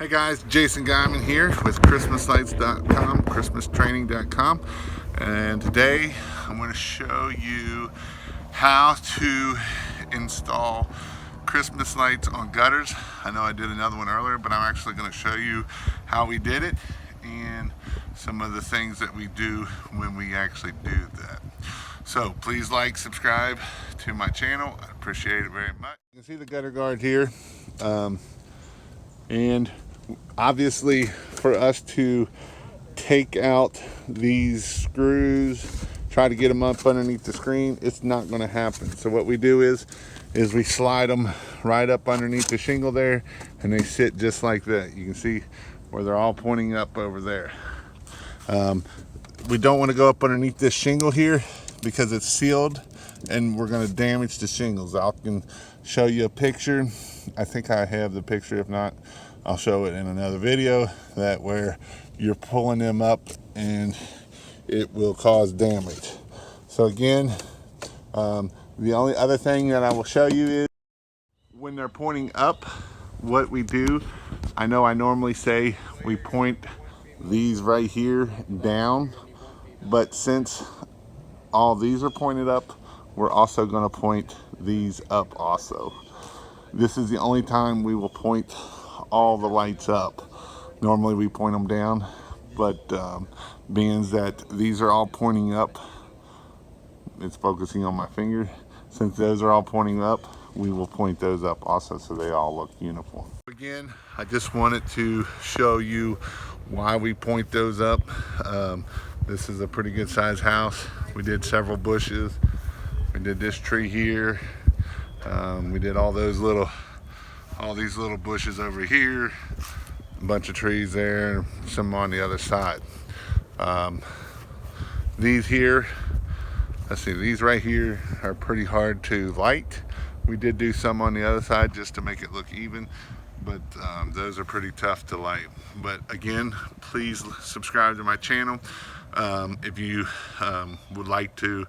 Hey guys, Jason Guyman here with ChristmasLights.com, ChristmasTraining.com, and today I'm going to show you how to install Christmas lights on gutters. I know I did another one earlier, but I'm actually going to show you how we did it and some of the things that we do when we actually do that. So please like, subscribe to my channel. I appreciate it very much. You can see the gutter guard here. And obviously for us to take out these screws, try to get them up underneath the screen, it's not going to happen. So what we do is we slide them right up underneath the shingle there, and they sit just like that. You can see where they're all pointing up over there. We don't want to go up underneath this shingle here because it's sealed and we're going to damage the shingles. I can show you a picture. I think I have the picture. If not, I'll show it in another video, that where you're pulling them up and it will cause damage. So again, the only other thing that I will show you is when they're pointing up, what we do. I know I normally say we point these right here down, but since all these are pointed up, we're also going to point these up also. This is the only time we will point all the lights up. Normally we point them down, but being that these are all pointing up, it's focusing on my finger. Since those are all pointing up, we will point those up also so they all look uniform. Again, I just wanted to show you why we point those up. This is a pretty good sized house. We did several bushes. We did this tree here. We did all these little bushes over here, a bunch of trees there, some on the other side. These here, let's see, these right here are pretty hard to light. We did do some on the other side just to make it look even, but those are pretty tough to light. But again, please subscribe to my channel. If you would like to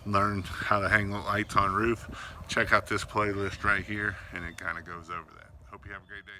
learn how to hang lights on roof, check out this playlist right here, and it kind of goes over that. Hope you have a great day.